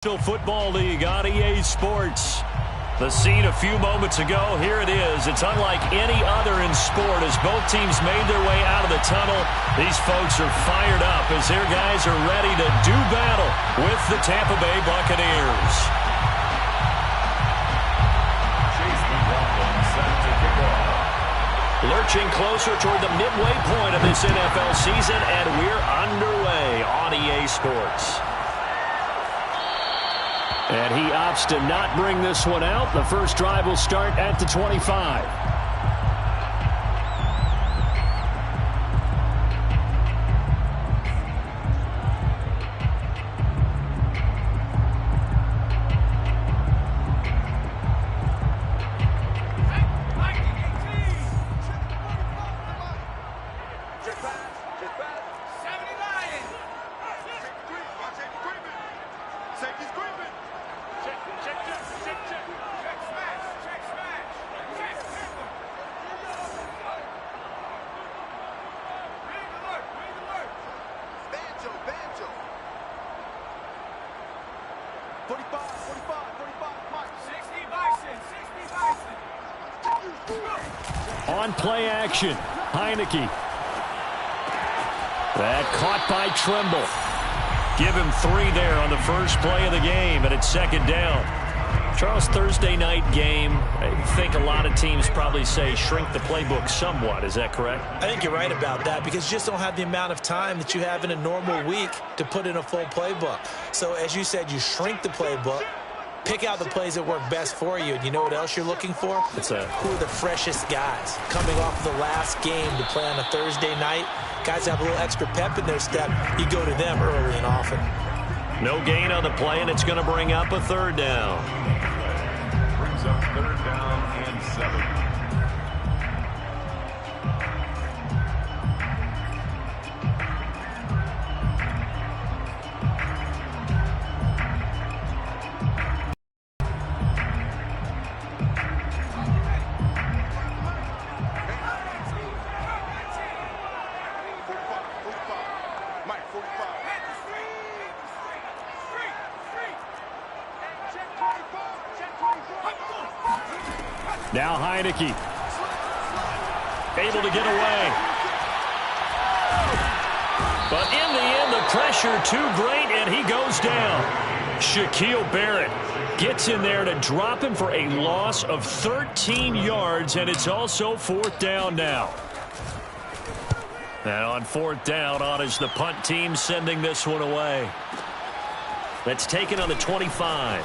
Football League on EA Sports. The scene a few moments ago, here it is. It's unlike any other in sport as both teams made their way out of the tunnel. These folks are fired up as their guys are ready to do battle with the Tampa Bay Buccaneers. Lurching closer toward the midway point of this NFL season, and we're underway on EA Sports. And he opts to not bring this one out. The first drive will start at the 25. On play action, Heineke. That caught by Trimble. Give him 3 there on the first play of the game, and it's second down. Charles, Thursday night game, I think a lot of teams probably say shrink the playbook somewhat. Is that correct? I think you're right about that because you just don't have the amount of time that you have in a normal week to put in a full playbook. So as you said, you shrink the playbook. Pick out the plays that work best for you. And you know what else you're looking for? Who are the freshest guys coming off of the last game to play on a Thursday night? Guys have a little extra pep in their step. You go to them early and often. No gain on the play, and it's going to bring up a third down. Brings up third down and 7. Now Heineke, able to get away. But in the end, the pressure too great, and he goes down. Shaquille Barrett gets in there to drop him for a loss of 13 yards, and it's also fourth down now. And on fourth down, on is the punt team sending this one away. That's taken on the 25.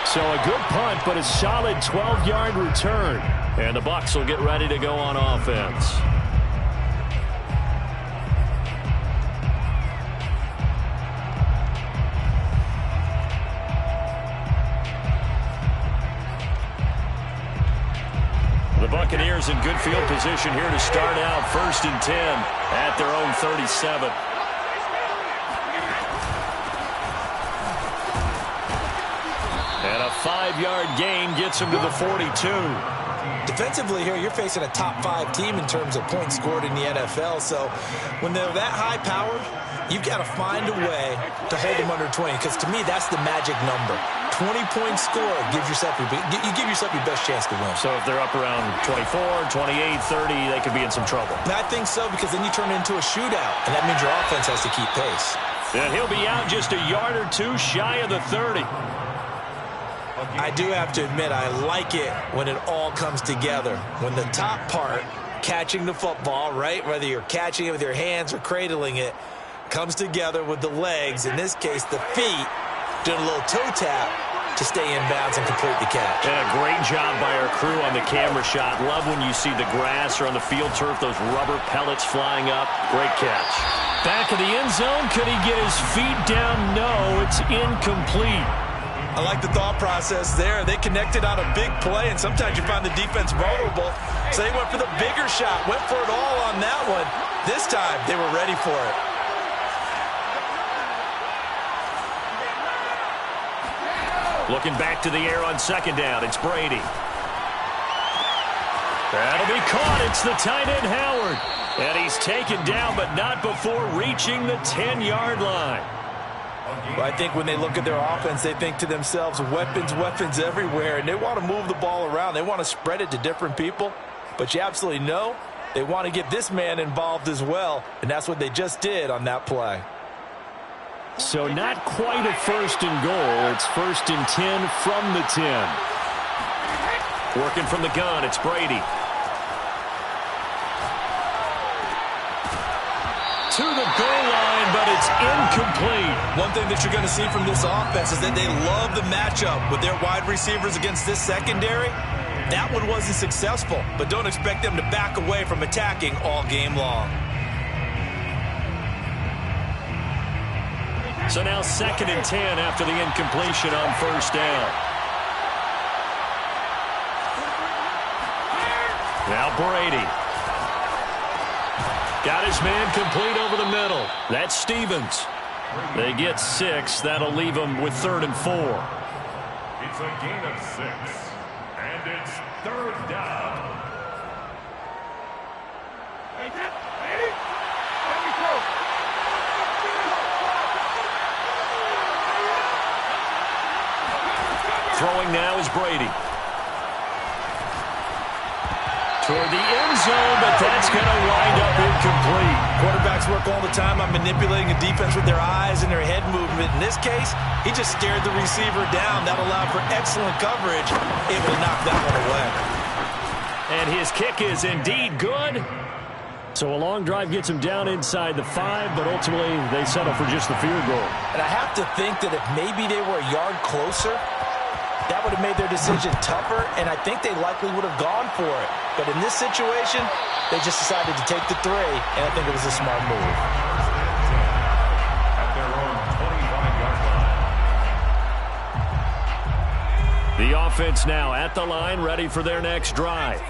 So a good punt, but a solid 12-yard return. And the Bucs will get ready to go on offense. The Buccaneers in good field position here to start out 1st and 10 at their own 37. And a 5-yard gain gets him to the 42. Defensively here, you're facing a top 5 team in terms of points scored in the NFL. So when they're that high-powered, you've got to find a way to hold them under 20. Because to me, that's the magic number. 20 points scored gives yourself you give yourself your best chance to win. So if they're up around 24, 28, 30, they could be in some trouble. And I think so, because then you turn it into a shootout, and that means your offense has to keep pace. And he'll be out just a yard or two shy of the 30. I do have to admit, I like it when it all comes together. When the top part, catching the football, right, whether you're catching it with your hands or cradling it, comes together with the legs, in this case the feet, doing a little toe tap to stay in bounds and complete the catch. And a great job by our crew on the camera shot. Love when you see the grass or on the field turf, those rubber pellets flying up. Great catch. Back of the end zone, could he get his feet down? No, it's incomplete. I like the thought process there. They connected on a big play, and sometimes you find the defense vulnerable. So they went for the bigger shot, went for it all on that one. This time, they were ready for it. Looking back to the air on second down, it's Brady. That'll be caught. It's the tight end, Howard. And he's taken down, but not before reaching the 10-yard line. Well, I think when they look at their offense, they think to themselves, weapons, weapons everywhere, and they want to move the ball around. They want to spread it to different people, but you absolutely know they want to get this man involved as well, and that's what they just did on that play. So not quite a 1st and goal. It's 1st and 10 from the 10. Working from the gun, it's Brady. To the goal line, but it's incomplete. One thing that you're going to see from this offense is that they love the matchup with their wide receivers against this secondary. That one wasn't successful, but don't expect them to back away from attacking all game long. So now 2nd and 10 after the incompletion on 1st down. Now Brady. Got his man complete over the middle. That's Stevens. They get 6. That'll leave them with 3rd and 4. It's a gain of 6. And it's 3rd down. Throwing now is Brady. Toward the end zone, but that's going to wind up incomplete. Quarterbacks work all the time on manipulating a defense with their eyes and their head movement. In this case, he just stared the receiver down. That allowed for excellent coverage, able to knock that one away. And his kick is indeed good. So a long drive gets him down inside the 5, but ultimately they settle for just the field goal. And I have to think that if maybe they were a yard closer, that would have made their decision tougher, and I think they likely would have gone for it. But in this situation, they just decided to take the 3, and I think it was a smart move. At their own 25-yard line. The offense now at the line, ready for their next drive.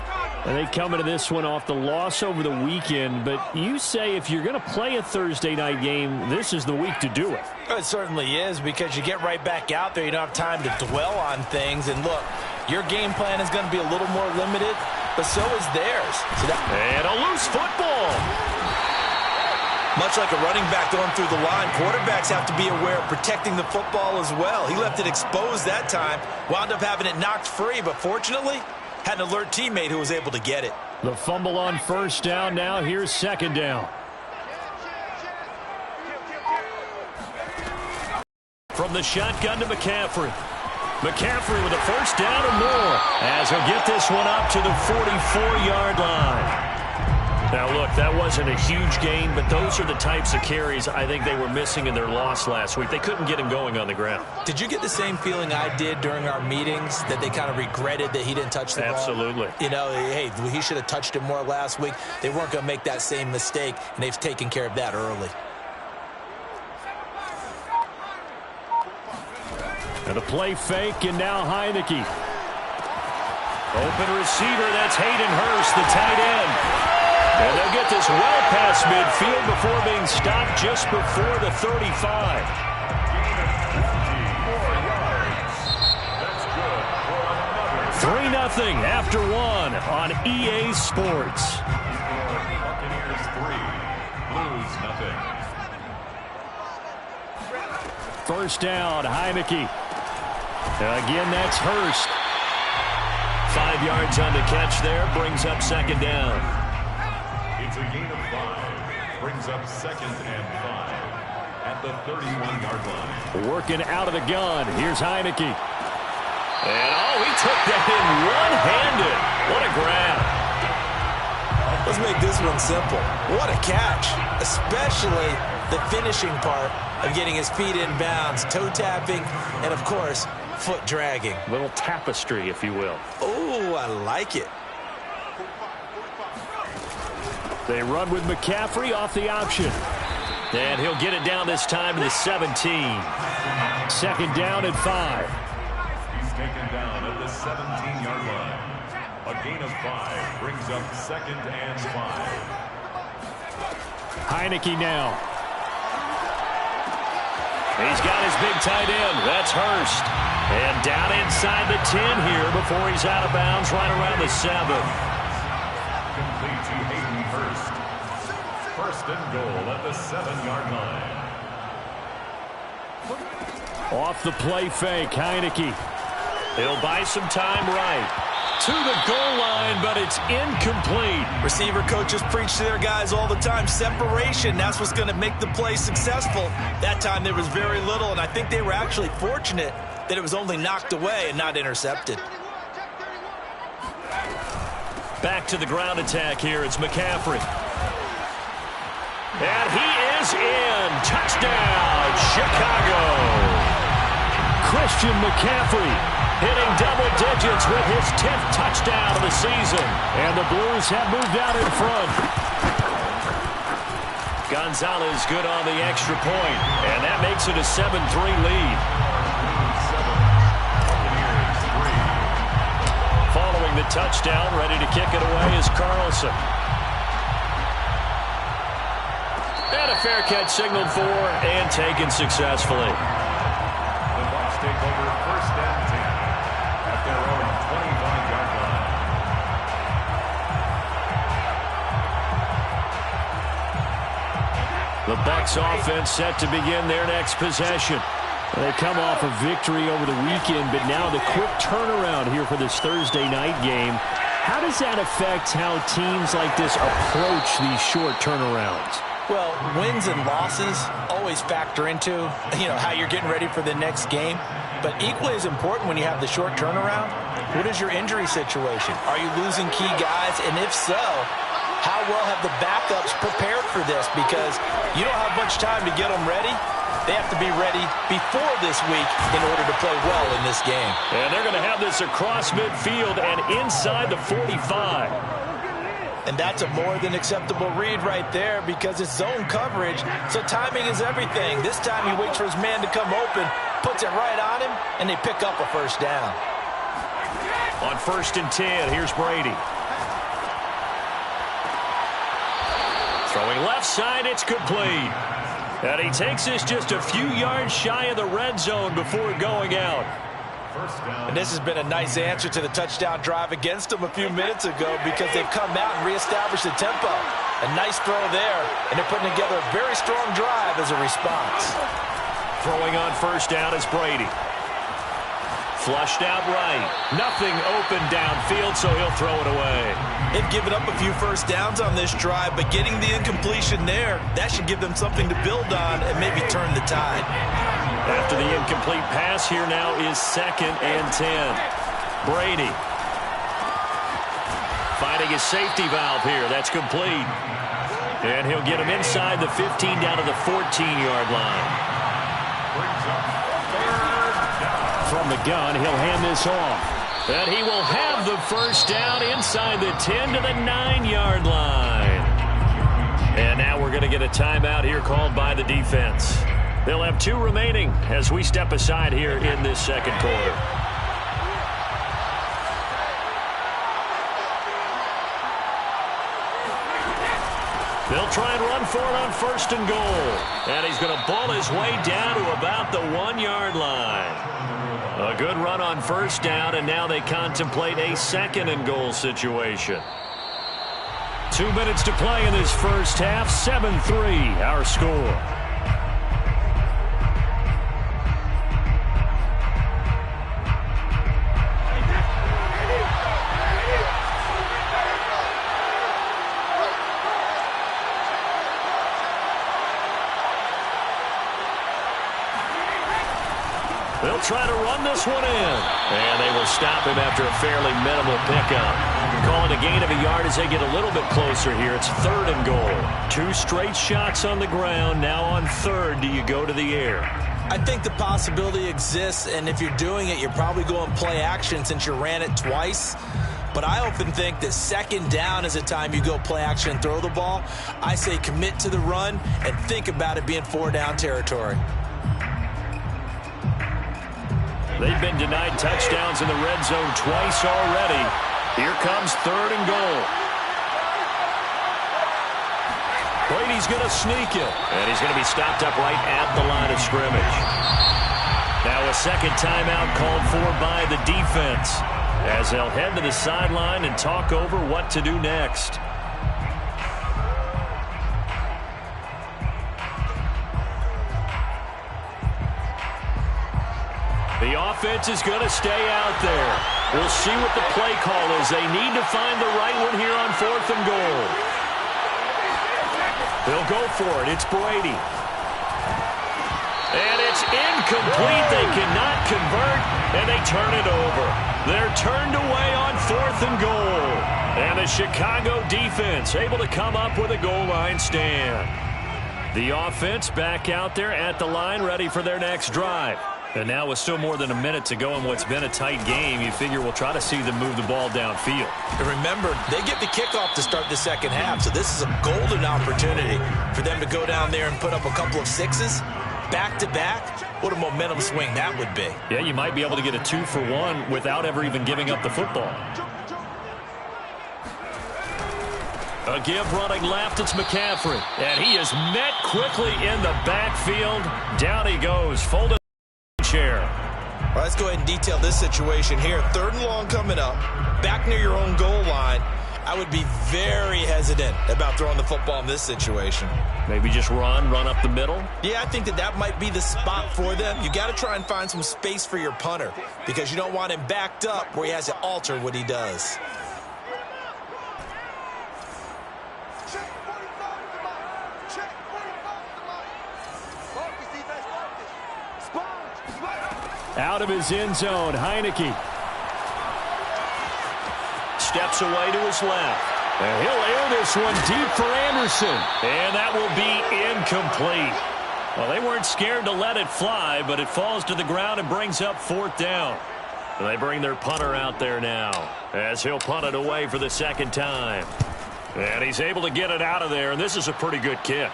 And they come into this one off the loss over the weekend, but you say if you're going to play a Thursday night game, this is the week to do it. It certainly is, because you get right back out there. You don't have time to dwell on things. And look, your game plan is going to be a little more limited, but so is theirs. And a loose football. Much like a running back going through the line, quarterbacks have to be aware of protecting the football as well. He left it exposed that time, wound up having it knocked free, but fortunately, had an alert teammate who was able to get it. The fumble on 1st down. Now here's 2nd down. From the shotgun to McCaffrey. McCaffrey with a 1st down and more, as he'll get this one up to the 44-yard line. Now, look, that wasn't a huge gain, but those are the types of carries I think they were missing in their loss last week. They couldn't get him going on the ground. Did you get the same feeling I did during our meetings, that they kind of regretted that he didn't touch the ball? Absolutely. You know, hey, he should have touched it more last week. They weren't going to make that same mistake, and they've taken care of that early. And a play fake, and now Heineke. Open receiver, that's Hayden Hurst, the tight end. And they'll get this well past midfield before being stopped just before the 35. 3-0 after 1 on EA Sports. Buccaneers 3, Blues 0. 1st down, Heineke. Again, that's Hurst. 5 yards on the catch there, brings up 2nd down. It's a gain of 5. Brings up 2nd and 5 at the 31-yard line. Working out of the gun. Here's Heineke. And, oh, he took that in one-handed. What a grab. Let's make this one simple. What a catch, especially the finishing part of getting his feet in bounds, toe tapping, and, of course, foot dragging. Little tapestry, if you will. Oh, I like it. They run with McCaffrey off the option. And he'll get it down this time to the 17. 2nd down and 5. He's taken down at the 17-yard line. A gain of 5 brings up 2nd and 5. Heineke now. He's got his big tight end. That's Hurst. And down inside the 10 here before he's out of bounds right around the 7. and goal at the 7-yard line. Off the play fake, Heineke. He'll buy some time right. To the goal line, but it's incomplete. Receiver coaches preach to their guys all the time. Separation, that's what's going to make the play successful. That time there was very little, and I think they were actually fortunate that it was only knocked away and not intercepted. Back to the ground attack here. It's McCaffrey. And he is in. Touchdown, Chicago. Christian McCaffrey hitting double digits with his 10th touchdown of the season. And the Blues have moved out in front. Gonzalez good on the extra point. And that makes it a 7-3 lead. Following the touchdown, ready to kick it away is Carlson. And a fair catch signaled for and taken successfully. The Bucs take over 1st and 10 at their own 25-yard line. The Bucs offense set to begin their next possession. They come off a victory over the weekend, but now the quick turnaround here for this Thursday night game. How does that affect how teams like this approach these short turnarounds? Well, wins and losses always factor into, how you're getting ready for the next game. But equally as important when you have the short turnaround, what is your injury situation? Are you losing key guys? And if so, how well have the backups prepared for this? Because you don't have much time to get them ready. They have to be ready before this week in order to play well in this game. And they're going to have this across midfield and inside the 45. And that's a more than acceptable read right there because it's zone coverage, so timing is everything. This time he waits for his man to come open, puts it right on him, and they pick up a first down. On 1st and 10, here's Brady. Throwing left side, it's complete. And he takes this just a few yards shy of the red zone before going out. And this has been a nice answer to the touchdown drive against them a few minutes ago because they've come out and reestablished the tempo. A nice throw there, and they're putting together a very strong drive as a response. Throwing on 1st down is Brady. Flushed out right. Nothing open downfield, so he'll throw it away. They've given up a few first downs on this drive, but getting the incompletion there, that should give them something to build on and maybe turn the tide. After the incomplete pass, here now is 2nd and 10. Brady finding his safety valve here. That's complete. And he'll get him inside the 15 down to the 14-yard line. From the gun, he'll hand this off. And he will have the first down inside the 10 to the 9-yard line. And now we're going to get a timeout here called by the defense. They'll have 2 remaining as we step aside here in this second quarter. They'll try and run for it on 1st and goal. And he's going to ball his way down to about the 1-yard line. A good run on 1st down, and now they contemplate a 2nd and goal situation. 2 minutes to play in this first half. 7-3 our score. They'll try to run this one in. And they will stop him after a fairly minimal pickup. Calling a gain of a yard as they get a little bit closer here. It's 3rd and goal. 2 straight shots on the ground. Now on 3rd, do you go to the air? I think the possibility exists, and if you're doing it, you're probably going play action since you ran it twice. But I often think that 2nd down is a time you go play action and throw the ball. I say commit to the run and think about it being 4-down territory. They've been denied touchdowns in the red zone twice already. Here comes 3rd and goal. Brady's going to sneak it. And he's going to be stopped up right at the line of scrimmage. Now a 2nd timeout called for by the defense as they'll head to the sideline and talk over what to do next. The offense is going to stay out there. We'll see what the play call is. They need to find the right one here on 4th and goal. They'll go for it. It's Brady. And it's incomplete. They cannot convert, and they turn it over. They're turned away on 4th and goal. And the Chicago defense able to come up with a goal line stand. The offense back out there at the line, ready for their next drive. And now with still more than a minute to go in what's been a tight game, you figure we'll try to see them move the ball downfield. And remember, they get the kickoff to start the second half, so this is a golden opportunity for them to go down there and put up a couple of sixes back-to-back. What a momentum swing that would be. Yeah, you might be able to get a 2-for-1 without ever even giving up the football. A give running left, it's McCaffrey. And he is met quickly in the backfield. Down he goes, folded chair. Well, let's go ahead and detail this situation here. 3rd and long coming up, back near your own goal line. I would be very hesitant about throwing the football in this situation. Maybe just run up the middle? Yeah, I think that might be the spot for them. You got to try and find some space for your punter because you don't want him backed up where he has to alter what he does. Out of his end zone, Heineke. Steps away to his left. And he'll air this one deep for Anderson. And that will be incomplete. Well, they weren't scared to let it fly, but it falls to the ground and brings up 4th down. And they bring their punter out there now as he'll punt it away for the 2nd time. And he's able to get it out of there, and this is a pretty good kick.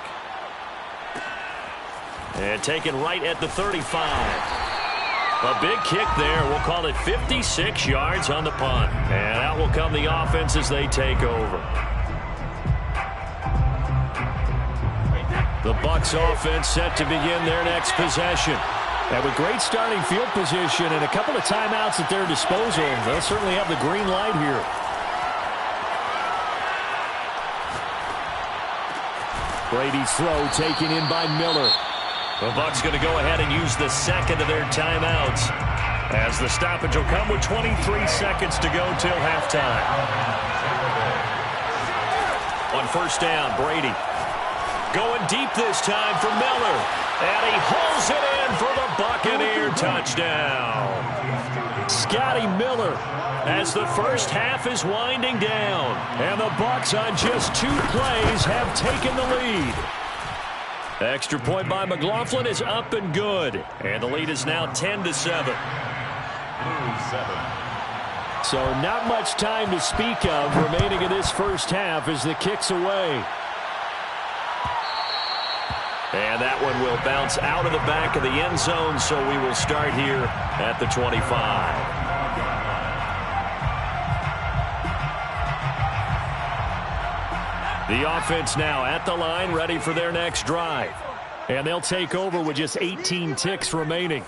And taken right at the 35. A big kick there. We'll call it 56 yards on the punt. And out will come the offense as they take over. The Bucs offense set to begin their next possession. And with great starting field position and a couple of timeouts at their disposal, they'll certainly have the green light here. Brady's throw taken in by Miller. The Bucs going to go ahead and use the 2nd of their timeouts as the stoppage will come with 23 seconds to go till halftime. On 1st down, Brady going deep this time for Miller. And he hauls it in for the Buccaneer touchdown. Scotty Miller as the first half is winding down. And the Bucs on just 2 plays have taken the lead. Extra point by McLaughlin is up and good. And the lead is now 10-7. So not much time to speak of remaining in this first half as the kick's away. And that one will bounce out of the back of the end zone, so we will start here at the 25. The offense now at the line, ready for their next drive. And they'll take over with just 18 ticks remaining.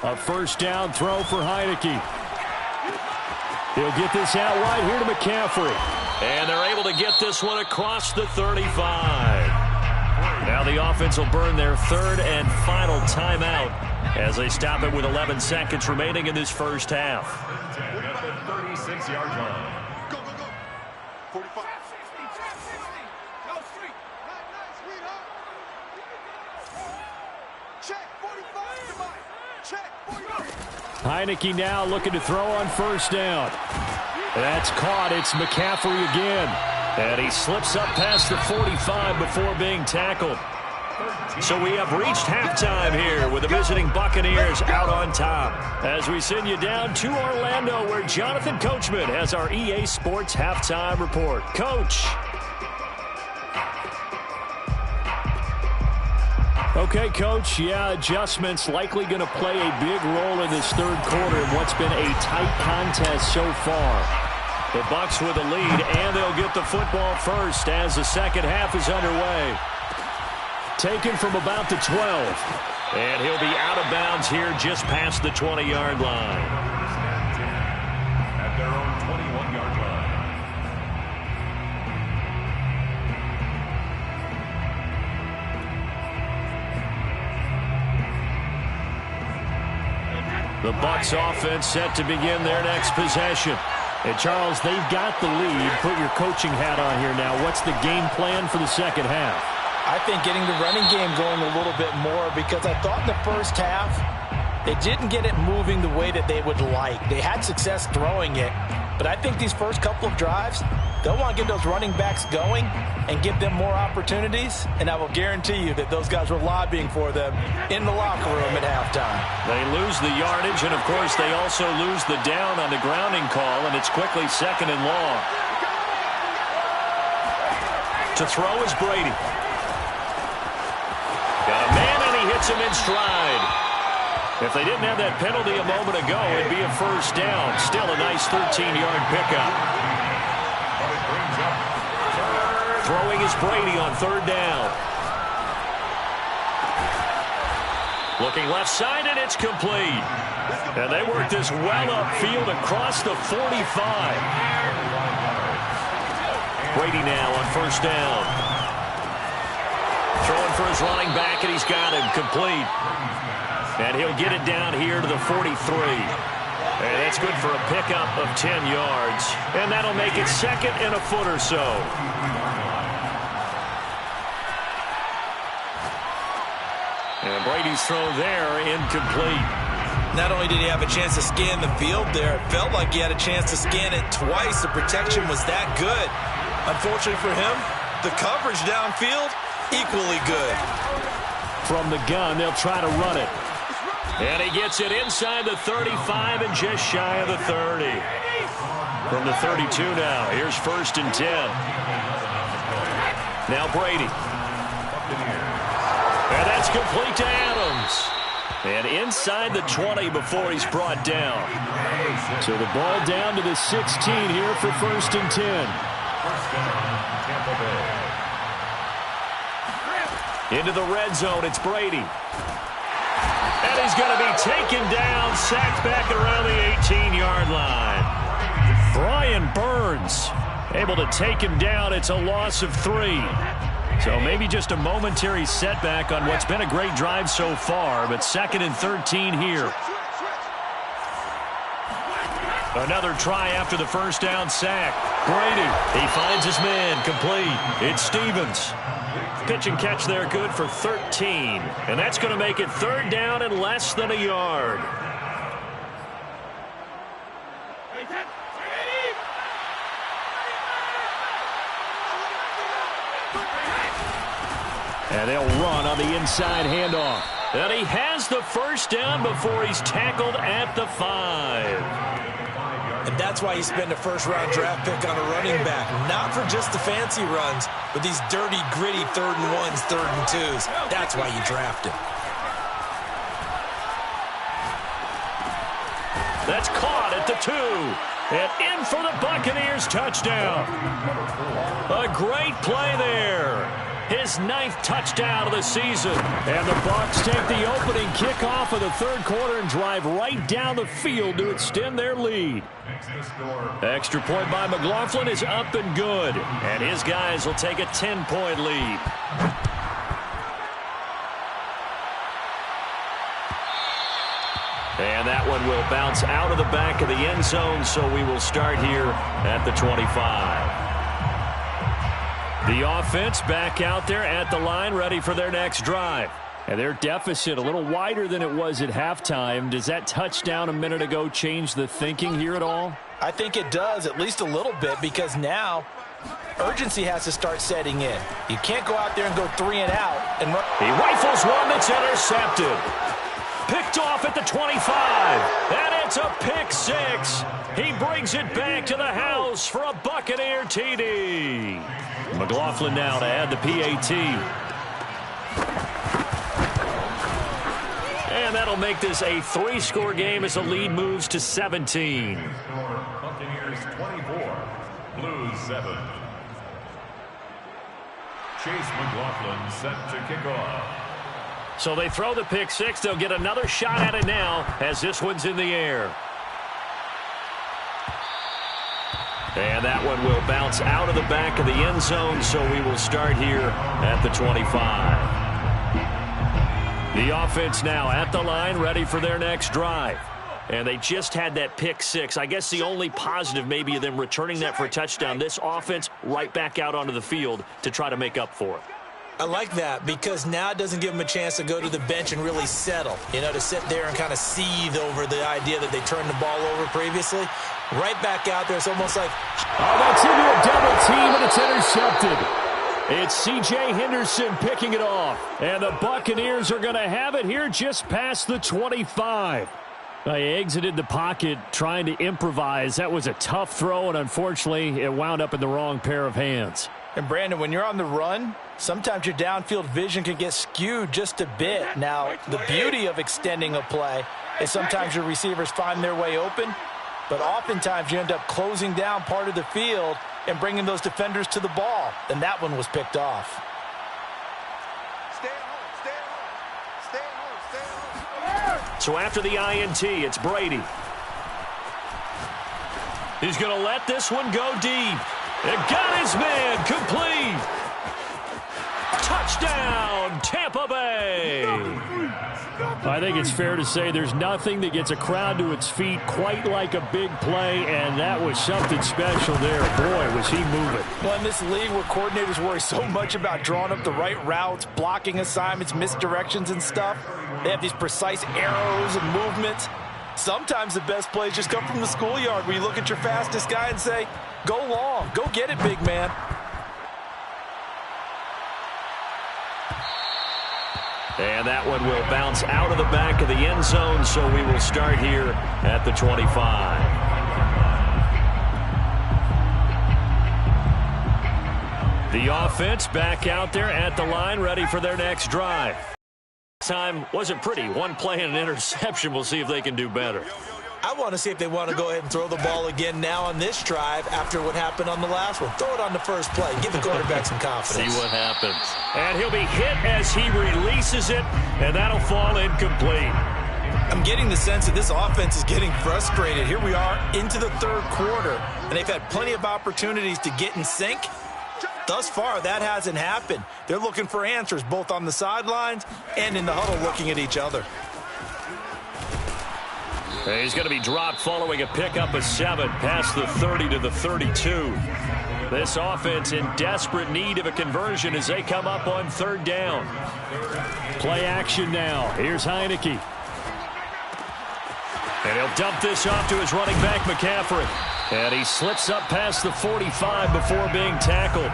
A 1st down throw for Heineke. He'll get this out right here to McCaffrey. And they're able to get this one across the 35. Now the offense will burn their 3rd and final timeout as they stop it with 11 seconds remaining in this first half. At the 36-yard line. 45. Heineke now looking to throw on 1st down. That's caught. It's McCaffrey again. And he slips up past the 45 before being tackled. So we have reached halftime here with the visiting Buccaneers out on top. As we send you down to Orlando where Jonathan Coachman has our EA Sports halftime report. Coach. Okay, Coach, yeah, adjustments likely going to play a big role in this 3rd quarter in what's been a tight contest so far. The Bucs with the lead, and they'll get the football first as the second half is underway. Taken from about the 12. And he'll be out of bounds here just past the 20-yard line. At their own 21-yard line. The Bucs offense set to begin their next possession. And, Charles, they've got the lead. Put your coaching hat on here now. What's the game plan for the second half? I think getting the running game going a little bit more, because I thought in the first half they didn't get it moving the way that they would like. They had success throwing it, but I think these first couple of drives, they'll want to get those running backs going and give them more opportunities, and I will guarantee you that those guys were lobbying for them in the locker room at halftime. They lose the yardage, and, of course, they also lose the down on the grounding call, and it's quickly 2nd and long. To throw is Brady. Got a man, and he hits him in stride. If they didn't have that penalty a moment ago, it'd be a first down. Still a nice 13-yard pickup. Throwing is Brady on 3rd down. Looking left side, and it's complete. And they work this well upfield across the 45. Brady now on 1st down. Throwing for his running back, and he's got him complete. And he'll get it down here to the 43. And that's good for a pickup of 10 yards. And that'll make it 2nd and a foot or so. And Brady's throw there incomplete. Not only did he have a chance to scan the field there, it felt like he had a chance to scan it twice. The protection was that good. Unfortunately for him, the coverage downfield, equally good. From the gun, they'll try to run it. And he gets it inside the 35 and just shy of the 30. From the 32 now, here's 1st and 10. Now Brady. And that's complete to Adams. And inside the 20 before he's brought down. So the ball down to the 16 here for 1st and 10. Into the red zone, it's Brady. And he's going to be taken down, sacked back around the 18-yard line. Brian Burns able to take him down. It's a loss of 3. So maybe just a momentary setback on what's been a great drive so far, but 2nd and 13 here. Another try after the 1st down sack. Brady, he finds his man, complete. It's Stevens. Pitch and catch there, good for 13. And that's going to make it 3rd down and less than a yard. And they'll run on the inside handoff. And he has the 1st down before he's tackled at the 5. And that's why you spend a 1st-round draft pick on a running back. Not for just the fancy runs, but these dirty, gritty 3rd and 1s, 3rd and 2s. That's why you draft him. That's caught at the 2. And in for the Buccaneers touchdown. A great play there. His 9th touchdown of the season. And the Bucs take the opening kickoff of the 3rd quarter and drive right down the field to extend their lead. Extra point by McLaughlin is up and good. And his guys will take a 10-point lead. And that one will bounce out of the back of the end zone, so we will start here at the 25. The offense back out there at the line, ready for their next drive. And their deficit a little wider than it was at halftime. Does that touchdown a minute ago change the thinking here at all? I think it does, at least a little bit, because now urgency has to start setting in. You can't go out there and go 3 and out. And he rifles one that's intercepted. Picked off at the 25. And it's a pick 6. He brings it back to the house for a Buccaneer TD. McLaughlin now to add the PAT. And that'll make this a 3-score game as the lead moves to 17. Buccaneers 24, Blues 7. Chase McLaughlin set to kick off. So they throw the pick 6. They'll get another shot at it now as this one's in the air. And that one will bounce out of the back of the end zone, so we will start here at the 25. The offense now at the line, ready for their next drive. and they just had that pick six. I guess the only positive maybe of them returning that for a touchdown. This offense right back out onto the field to try to make up for it. I like that because now it doesn't give them a chance to go to the bench and really settle, to sit there and kind of seethe over the idea that they turned the ball over previously. Right back out there, it's almost like... Oh, that's into a double team, and it's intercepted. It's C.J. Henderson picking it off, and the Buccaneers are going to have it here just past the 25. They exited the pocket trying to improvise. That was a tough throw, and unfortunately, it wound up in the wrong pair of hands. And, Brandon, when you're on the run, sometimes your downfield vision can get skewed just a bit. Now, the beauty of extending a play is sometimes your receivers find their way open, but oftentimes you end up closing down part of the field and bringing those defenders to the ball. And that one was picked off. Stay at home, stay at home, stay at home, stay at home. So after the INT, it's Brady. He's going to let this one go deep. It got his man complete. Touchdown, Tampa Bay. I think it's fair to say there's nothing that gets a crowd to its feet quite like a big play, and that was something special there. Boy, was he moving. Well, in this league where coordinators worry so much about drawing up the right routes, blocking assignments, misdirections and stuff, they have these precise arrows and movements. Sometimes the best plays just come from the schoolyard where you look at your fastest guy and say, go long, go get it, big man. And that one will bounce out of the back of the end zone, so we will start here at the 25. The offense back out there at the line, ready for their next drive. Time wasn't pretty. One play and an interception. We'll see if they can do better. I want to see if they want to go ahead and throw the ball again now on this drive after what happened on the last one. Throw it on the first play. Give the quarterback some confidence. See what happens. And he'll be hit as he releases it, and that'll fall incomplete. I'm getting the sense that this offense is getting frustrated. Here we are into the third quarter, and they've had plenty of opportunities to get in sync. Thus far, that hasn't happened. They're looking for answers both on the sidelines and in the huddle looking at each other. He's going to be dropped following a pickup of 7 past the 30 to the 32. This offense in desperate need of a conversion as they come up on third down. Play action now. Here's Heineke. And he'll dump this off to his running back, McCaffrey. And he slips up past the 45 before being tackled.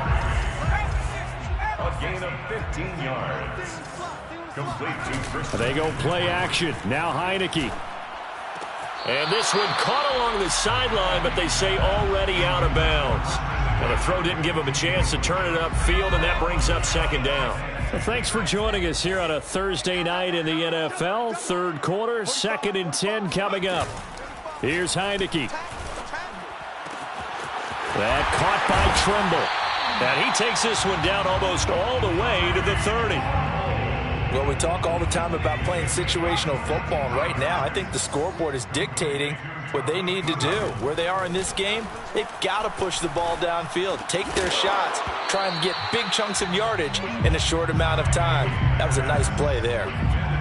A gain of 15 yards. Complete to Christian. They go play action. Now Heineke. And this one caught along the sideline, but they say already out of bounds. Well, the throw didn't give him a chance to turn it upfield, and that brings up second down. Well, thanks for joining us here on a Thursday night in the NFL. Third quarter, 2nd and 10 coming up. Here's Heineke. That caught by Trimble. And he takes this one down almost all the way to the 30. Well, we talk all the time about playing situational football, and right now I think the scoreboard is dictating what they need to do. Where they are in this game, they've got to push the ball downfield, take their shots, try and get big chunks of yardage in a short amount of time. That was a nice play there.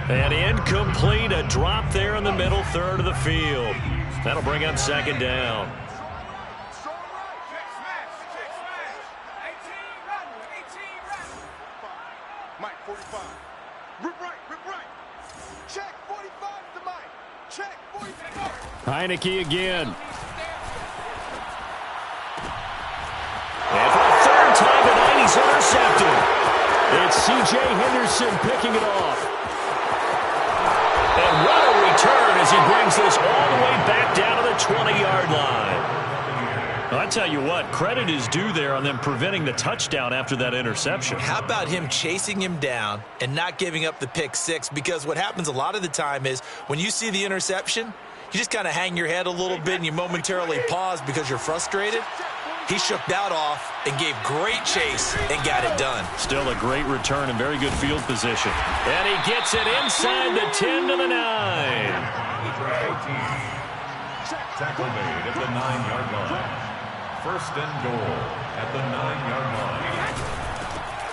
And incomplete, a drop there in the middle third of the field. That'll bring up second down. Mike, 45. Rip right, rip right. Check, 45 to Mike. Check, 45. Heineke again. And for the third time tonight, he's intercepted. It's C.J. Henderson picking it off. And what a return as he brings this all the way back down to the 20-yard line. I tell you what, credit is due there on them preventing the touchdown after that interception. How about him chasing him down and not giving up the pick six? Because what happens a lot of the time is when you see the interception, you just kind of hang your head a little bit and you momentarily pause because you're frustrated. He shook that off and gave great chase and got it done. Still a great return and very good field position. And he gets it inside the 10 to the 9. Tackle made at the 9-yard line. First and goal at the 9-yard line.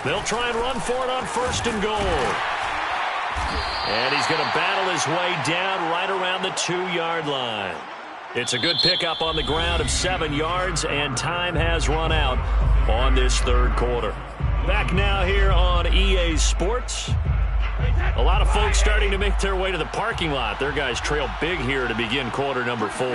They'll try and run for it on first and goal. And he's going to battle his way down right around the 2-yard line. It's a good pickup on the ground of 7 yards, and time has run out on this third quarter. Back now here on EA Sports. A lot of folks starting to make their way to the parking lot. Their guys trail big here to begin quarter number 4.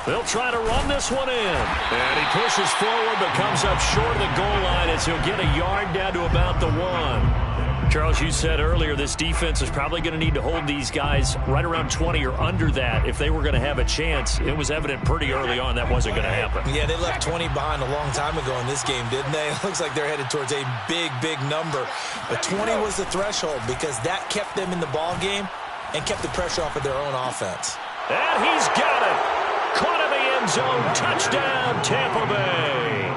They'll try to run this one in. And he pushes forward but comes up short of the goal line as he'll get a yard down to about the 1. Charles, you said earlier this defense is probably going to need to hold these guys right around 20 or under that if they were going to have a chance. It was evident pretty early on that wasn't going to happen. Yeah, they left 20 behind a long time ago in this game, didn't they? It looks like they're headed towards a big, big number. But 20 was the threshold because that kept them in the ball game and kept the pressure off of their own offense. And he's got it. Caught in the end zone. Touchdown, Tampa Bay.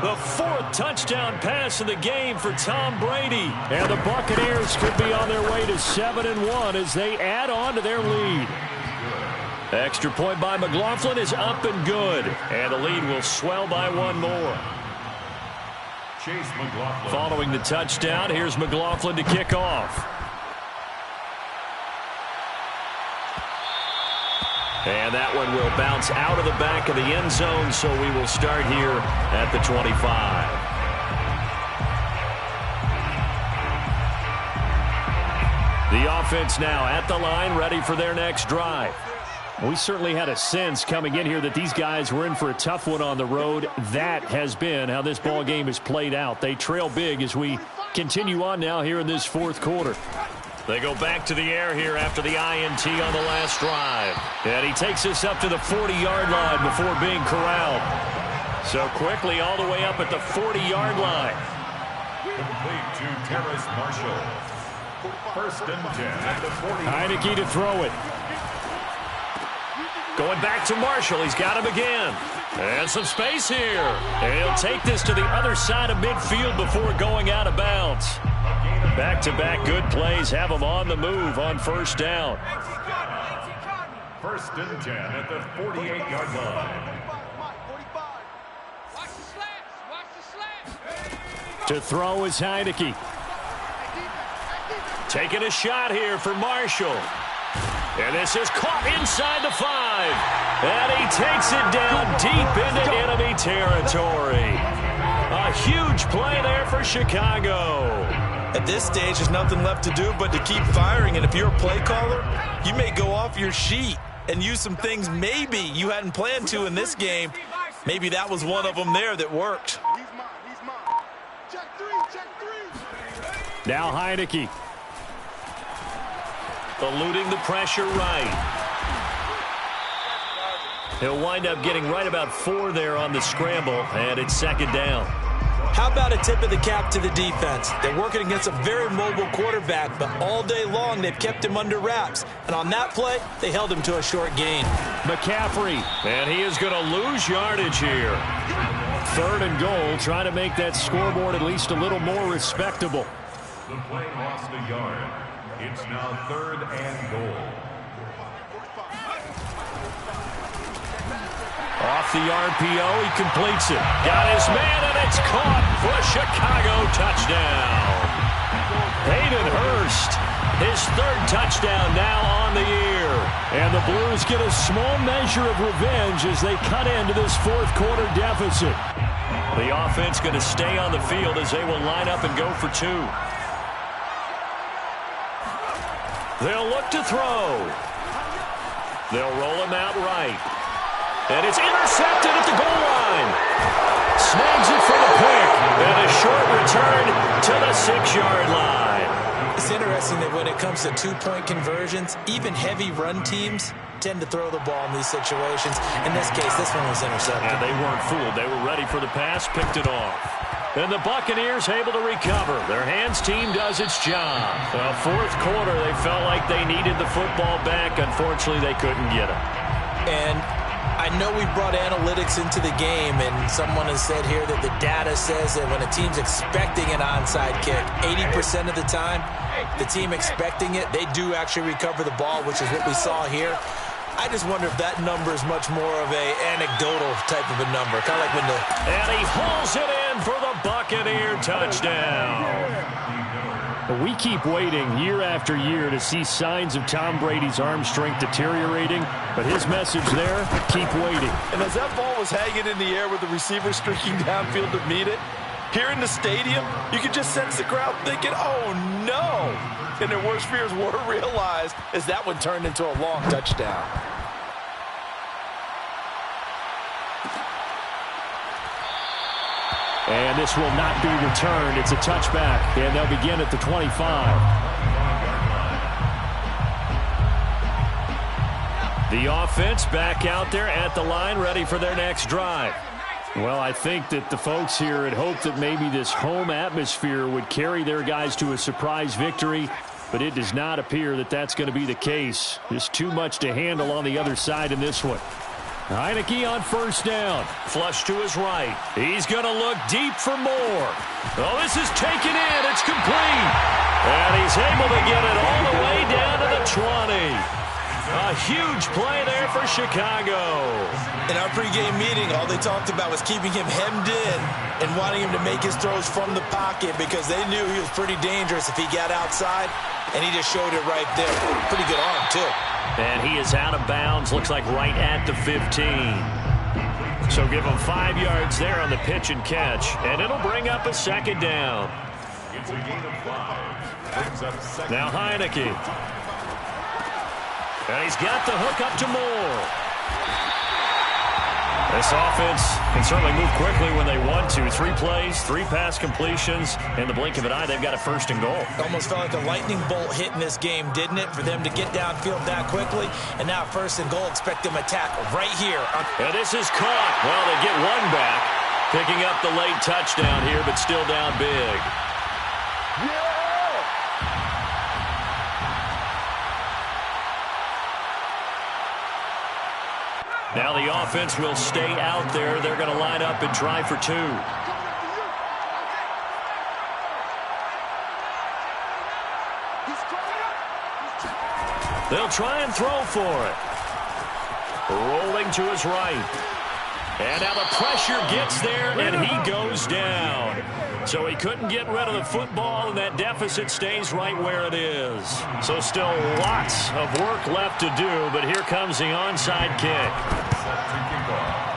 The 4th touchdown pass of the game for Tom Brady. And the Buccaneers could be on their way to 7-1 as they add on to their lead. Extra point by McLaughlin is up and good. And the lead will swell by 1 more. Chase McLaughlin. Following the touchdown, here's McLaughlin to kick off. And that one will bounce out of the back of the end zone, so we will start here at the 25. The offense now at the line, ready for their next drive. We certainly had a sense coming in here that these guys were in for a tough one on the road. That has been how this ball game has played out. They trail big as we continue on now here in this 4th quarter. They go back to the air here after the INT on the last drive. And he takes us up to the 40-yard line before being corralled. So quickly all the way up at the 40-yard line. Complete to Terrace Marshall. 1st and 10 at the 40. Heineke to throw it. Going back to Marshall. He's got him again. And some space here. And he'll take this to the other side of midfield before going out of bounds. Back-to-back good plays have them on the move on 1st down. 1st and 10 at the 48-yard line. To throw is Heineke. Taking a shot here for Marshall. And this is caught inside the 5. And he takes it down deep into enemy territory. A huge play there for Chicago. At this stage, there's nothing left to do but to keep firing. And if you're a play caller, you may go off your sheet and use some things maybe you hadn't planned to in this game. Maybe that was one of them there that worked. Check three. Now Heineke. Eluding the pressure right. He'll wind up getting right about 4 there on the scramble, and it's 2nd down. How about a tip of the cap to the defense? They're working against a very mobile quarterback, but all day long they've kept him under wraps. And on that play, they held him to a short gain. McCaffrey. And he is going to lose yardage here. 3rd and goal, trying to make that scoreboard at least a little more respectable. The play lost a yard. It's now 3rd and goal. Off the RPO, he completes it. Got his man, and it's caught for a Chicago touchdown. Hayden Hurst, his 3rd touchdown now on the year. And the Blues get a small measure of revenge as they cut into this 4th quarter deficit. The offense going to stay on the field as they will line up and go for 2. They'll look to throw. They'll roll him out right. And it's intercepted at the goal line. Snags it for the pick. And a short return to the 6-yard line. It's interesting that when it comes to 2-point conversions, even heavy run teams tend to throw the ball in these situations. In this case, this one was intercepted. And they weren't fooled. They were ready for the pass, picked it off. And the Buccaneers able to recover. Their hands team does its job. The 4th quarter, they felt like they needed the football back. Unfortunately, they couldn't get it. And I know we brought analytics into the game, and someone has said here that the data says that when a team's expecting an onside kick, 80% of the time, the team expecting it, they do actually recover the ball, which is what we saw here. I just wonder if that number is much more of a anecdotal type of a number. Kind of like when And he hauls it in for the Buccaneer touchdown. We keep waiting year after year to see signs of Tom Brady's arm strength deteriorating, but his message there, keep waiting. And as that ball was hanging in the air with the receiver streaking downfield to meet it, here in the stadium, you could just sense the crowd thinking, oh no! And their worst fears were realized as that one turned into a long touchdown. And this will not be returned. It's a touchback, and they'll begin at the 25. The offense back out there at the line, ready for their next drive. Well, I think that the folks here had hoped that maybe this home atmosphere would carry their guys to a surprise victory, but it does not appear that that's going to be the case. Just too much to handle on the other side in this one. Heineke on first down. Flush to his right. He's going to look deep for more. Oh, this is taken in. It's complete. And he's able to get it all the way down to the 20. A huge play there for Chicago. In our pregame meeting, all they talked about was keeping him hemmed in and wanting him to make his throws from the pocket because they knew he was pretty dangerous if he got outside, and he just showed it right there. Pretty good arm, too. And he is out of bounds, looks like right at the 15. So give him 5 yards there on the pitch and catch, and it'll bring up a second down. It's a gain of 5. Brings up second. Now Heineke. And he's got the hook up to Moore. This offense can certainly move quickly when they want to. 3 plays, 3 pass completions. In the blink of an eye, they've got a first and goal. Almost felt like a lightning bolt hit in this game, didn't it? For them to get downfield that quickly. And now first and goal, expect them to tackle right here. And this is caught. Well, they get one back. Picking up the late touchdown here, but still down big. Now the offense will stay out there. They're going to line up and try for 2. They'll try and throw for it. Rolling to his right. And now the pressure gets there, and he goes down. So he couldn't get rid of the football, and that deficit stays right where it is. So still lots of work left to do, but here comes the onside kick.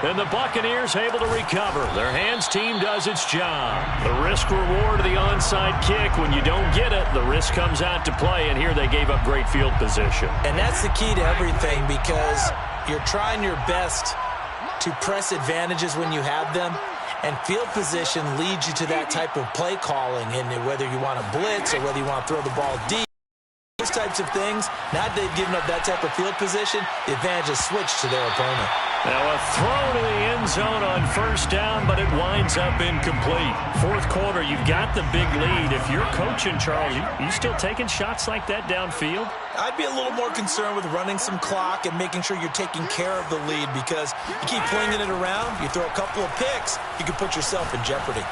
And the Buccaneers able to recover. Their hands team does its job. The risk-reward of the onside kick, when you don't get it, the risk comes out to play, and here they gave up great field position. And that's the key to everything because you're trying your best to press advantages when you have them, and field position leads you to that type of play calling, and whether you want to blitz or whether you want to throw the ball deep, those types of things, now that they've given up that type of field position, the advantage is switched to their opponent. Now a throw to the end zone on first down, but it winds up incomplete. Fourth quarter, you've got the big lead. If you're coaching, Charles, you still taking shots like that downfield? I'd be a little more concerned with running some clock and making sure you're taking care of the lead because you keep flinging it around, you throw a couple of picks, you can put yourself in jeopardy.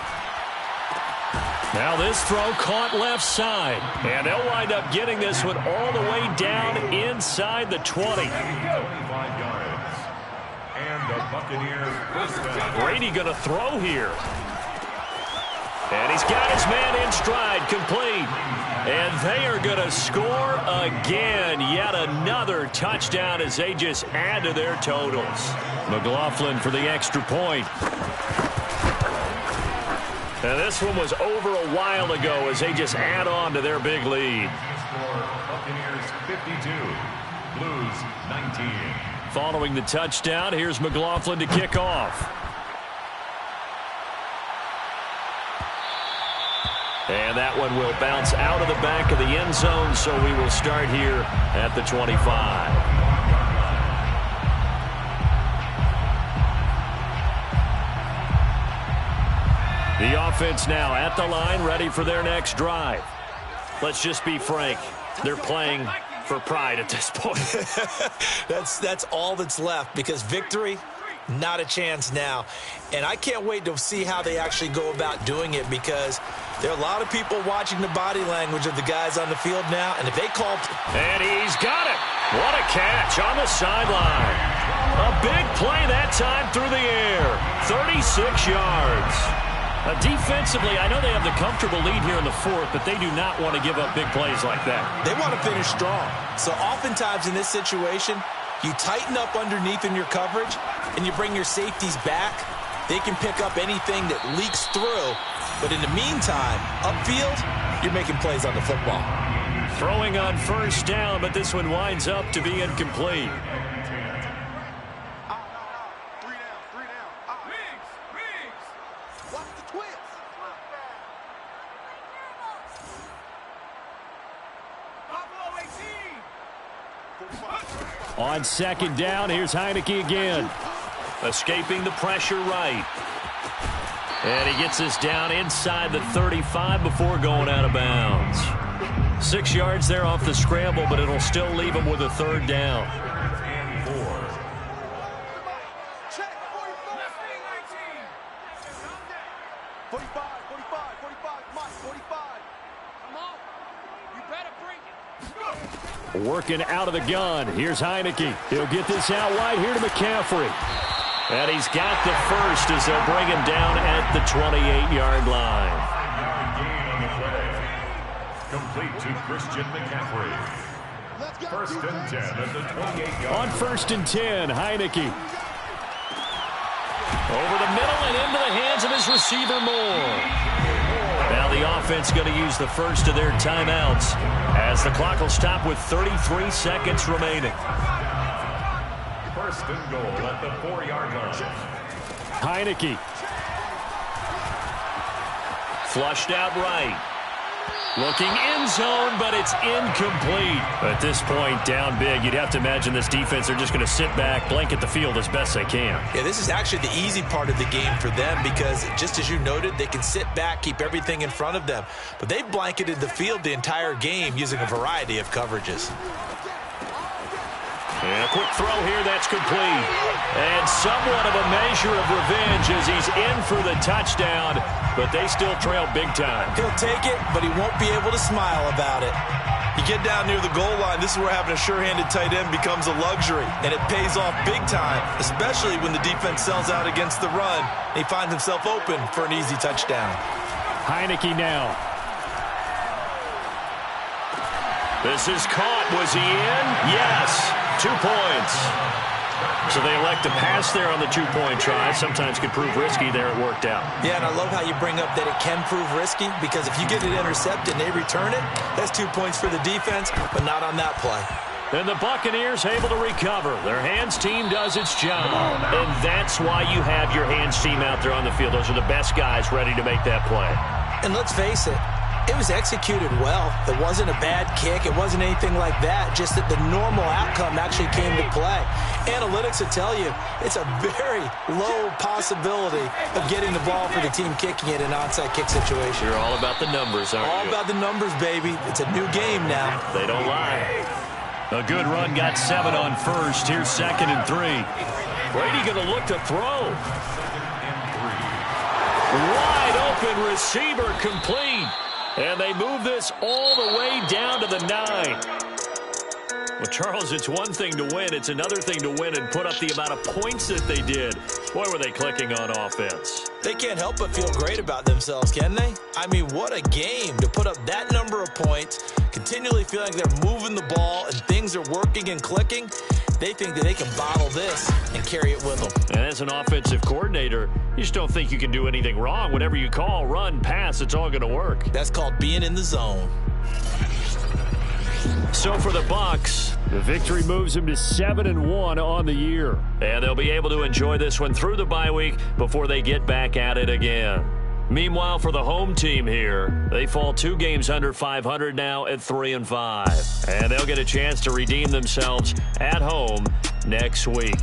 Now this throw caught left side, and they'll wind up getting this one all the way down inside the 20. 25 yards. And the Buccaneers first down. Brady going to throw here. And he's got his man in stride, complete. And they are going to score again. Yet another touchdown as they just add to their totals. McLaughlin for the extra point. And this one was over a while ago as they just add on to their big lead. Buccaneers 52, Blues 19. Following the touchdown, here's McLaughlin to kick off. And that one will bounce out of the back of the end zone, so we will start here at the 25. The offense now at the line, ready for their next drive. Let's just be frank. They're playing for pride at this point. That's all that's left because victory, not a chance now. And I can't wait to see how they actually go about doing it because there are a lot of people watching the body language of the guys on the field now. And if they call... And he's got it. What a catch on the sideline. A big play that time through the air. 36 yards. Defensively, I know they have the comfortable lead here in the fourth, but they do not want to give up big plays like that. They want to finish strong. So oftentimes in this situation, you tighten up underneath in your coverage, and you bring your safeties back. They can pick up anything that leaks through. But in the meantime, upfield, you're making plays on the football. Throwing on first down, but this one winds up to be incomplete. On second down, here's Heineke again. Escaping the pressure right. And he gets this down inside the 35 before going out of bounds. 6 yards there off the scramble, but it'll still leave him with a third down. Working out of the gun. Here's Heineke. He'll get this out wide here to McCaffrey. And he's got the first as they'll bring him down at the 28-yard line. Complete to Christian McCaffrey. First and 10 at the 28-yard. On first and 10, Heineke. Over the middle and into the hands of his receiver Moore. Now the offense going to use the first of their timeouts as the clock will stop with 33 seconds remaining. First and goal at the 4-yard line. Heineke. Flushed out right. Looking end zone, but it's incomplete. At this point, down big, you'd have to imagine this defense are just going to sit back, blanket the field as best they can. Yeah, this is actually the easy part of the game for them because, just as you noted, they can sit back, keep everything in front of them. But they've blanketed the field the entire game using a variety of coverages. And a quick throw here, that's complete. And somewhat of a measure of revenge as he's in for the touchdown, but they still trail big time. He'll take it, but he won't be able to smile about it. You get down near the goal line, this is where having a sure-handed tight end becomes a luxury, and it pays off big time, especially when the defense sells out against the run. He finds himself open for an easy touchdown. Heineke now. This is caught. Was he in? Yes. 2 points. So they elect to pass there on the two-point try. Sometimes could prove risky. There it worked out. Yeah, and I love how you bring up that it can prove risky because if you get it intercepted and they return it, that's 2 points for the defense, but not on that play. And the Buccaneers able to recover. Their hands team does its job. And that's why you have your hands team out there on the field. Those are the best guys ready to make that play. And let's face it, it was executed well. It wasn't a bad kick. It wasn't anything like that. Just that the normal outcome actually came to play. Analytics will tell you it's a very low possibility of getting the ball for the team kicking it in an onside kick situation. You're all about the numbers, aren't you? All about the numbers, baby. It's a new game now. They don't lie. A good run got 7 on first. Here's 2nd and 3. Brady going to look to throw. Wide open receiver complete. And they move this all the way down to the 9. Well, Charles, it's one thing to win. It's another thing to win and put up the amount of points that they did. Boy, were they clicking on offense. They can't help but feel great about themselves, can they? I mean, what a game to put up that number of points, continually feeling like they're moving the ball and things are working and clicking. They think that they can bottle this and carry it with them. And as an offensive coordinator, you just don't think you can do anything wrong. Whatever you call, run, pass, it's all going to work. That's called being in the zone. So for the Bucs, the victory moves them to 7-1 on the year. And they'll be able to enjoy this one through the bye week before they get back at it again. Meanwhile, for the home team here, they fall 2 games under 500 now at 3-5. And they'll get a chance to redeem themselves at home next week.